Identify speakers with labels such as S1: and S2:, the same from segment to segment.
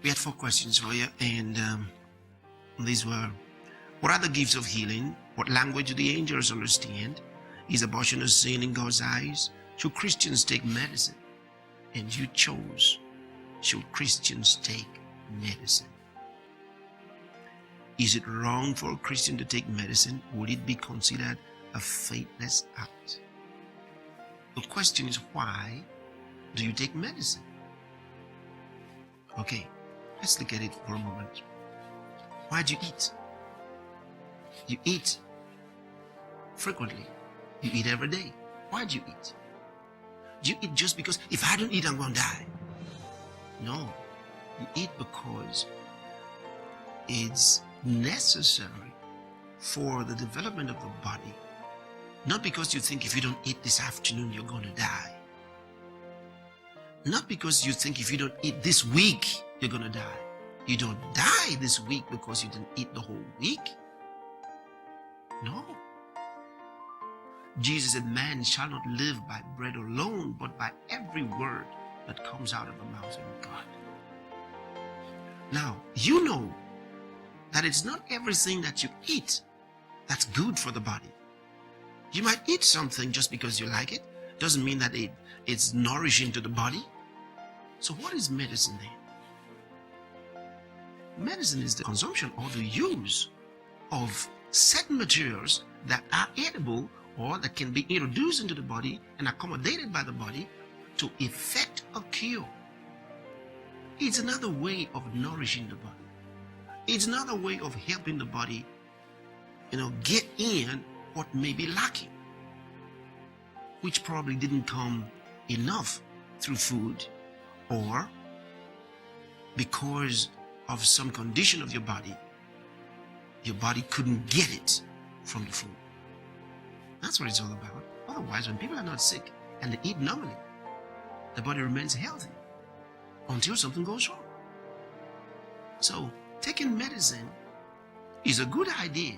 S1: We had 4 questions for you, and these were: what are the gifts of healing? What language do the angels understand? Is abortion a sin in God's eyes? Should Christians take medicine? And you chose, should Christians take medicine? Is it wrong for a Christian to take medicine? Would it be considered a faithless act? The question is, why do you take medicine? Okay, let's look at it for a moment. Why do you eat? You eat frequently. You eat every day. Why do you eat? Do you eat just because if I don't eat, I'm going to die? No. You eat because it's necessary for the development of the body. Not because you think if you don't eat this afternoon, you're going to die. Not because you think if you don't eat this week, you're going to die. You don't die this week because you didn't eat the whole week. No. Jesus said, man shall not live by bread alone, but by every word that comes out of the mouth of God. Now, you know that it's not everything that you eat that's good for the body. You might eat something just because you like it. Doesn't mean that it's nourishing to the body. So what is medicine then? Medicine is the consumption or the use of certain materials that are edible or that can be introduced into the body and accommodated by the body to effect a cure. It's another way of nourishing the body. It's another way of helping the body, get in what may be lacking, which probably didn't come enough through food, or because of some condition of your body couldn't get it from the food. That's what it's all about. Otherwise, when people are not sick and they eat normally, the body remains healthy until something goes wrong. So, taking medicine is a good idea.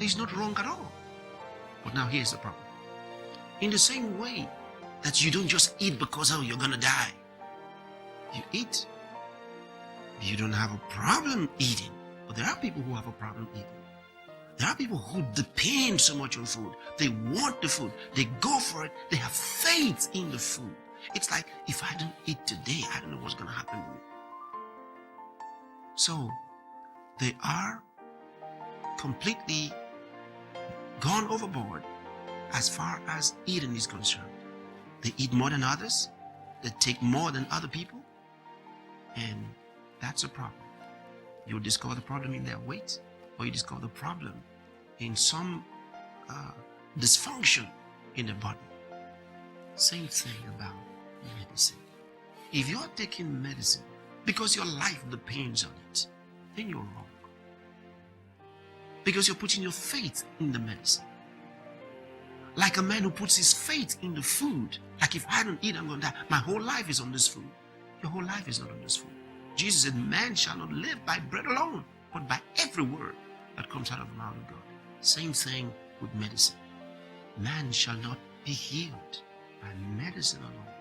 S1: It's not wrong at all. But now here's the problem. In the same way that you don't just eat because, you're going to die. You eat. You don't have a problem eating. But there are people who have a problem eating. There are people who depend so much on food. They want the food. They go for it. They have faith in the food. It's like, if I don't eat today, I don't know what's going to happen to me. So, they are completely gone overboard as far as eating is concerned. They eat more than others. They take more than other people. And that's a problem. You'll discover the problem in their weight, or you discover the problem in some dysfunction in the body. Same thing about medicine. If you're taking medicine because your life depends on it, then you're wrong. Because you're putting your faith in the medicine. Like a man who puts his faith in the food. Like, if I don't eat, I'm going to die. My whole life is on this food. Your whole life is not on this food. Jesus said, man shall not live by bread alone, but by every word that comes out of the mouth of God. Same thing with medicine. Man shall not be healed by medicine alone,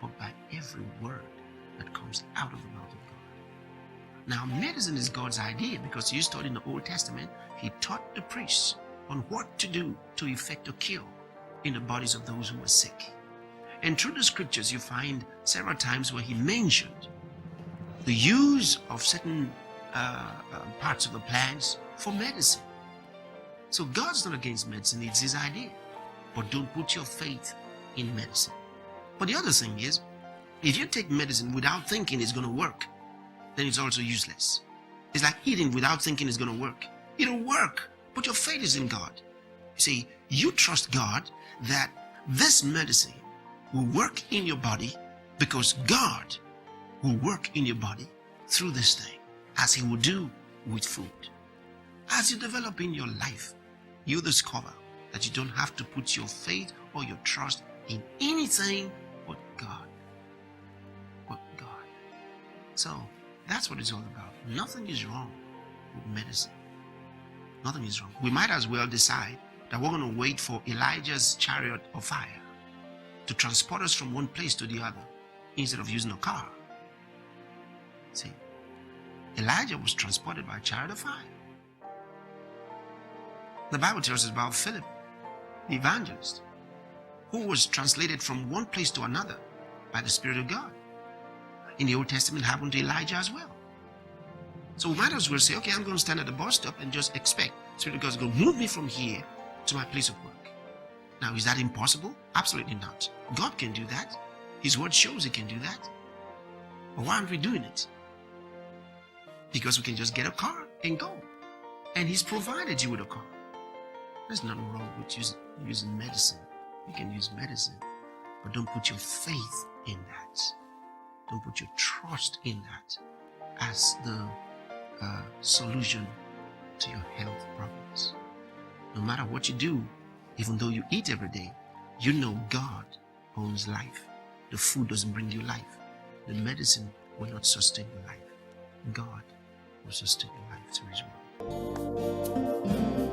S1: but by every word that comes out of the mouth of God. Now, medicine is God's idea, because you study in the Old Testament, He taught the priests on what to do to effect a cure in the bodies of those who were sick. And through the scriptures, you find several times where He mentioned the use of certain parts of the plants for medicine. So God's not against medicine, it's His idea. But don't put your faith in medicine. But the other thing is, if you take medicine without thinking it's going to work, then it's also useless. It's like eating without thinking it's going to work. It'll work, but your faith is in God. You see, you trust God that this medicine will work in your body, because God will work in your body through this thing, as He will do with food. As you develop in your life, you discover that you don't have to put your faith or your trust in anything but God. But God. So, that's what it's all about. Nothing is wrong with medicine. Nothing is wrong. We might as well decide that we're going to wait for Elijah's chariot of fire to transport us from one place to the other, instead of using a car. See, Elijah was transported by a chariot of fire. The Bible tells us about Philip, the evangelist, who was translated from one place to another by the Spirit of God. In the Old Testament, it happened to Elijah as well. So we might as well say, okay, I'm going to stand at the bus stop and just expect the Spirit of God is going to move me from here to my place of work. Now, is that impossible? Absolutely not. God can do that. His word shows He can do that. But why aren't we doing it? Because we can just get a car and go. And He's provided you with a car. There's nothing wrong with using medicine. You can use medicine. But don't put your faith in that. Don't put your trust in that as the solution to your health problems. No matter what you do, even though you eat every day, you know God owns life. The food doesn't bring you life. The medicine will not sustain your life. God will sustain your life through His word.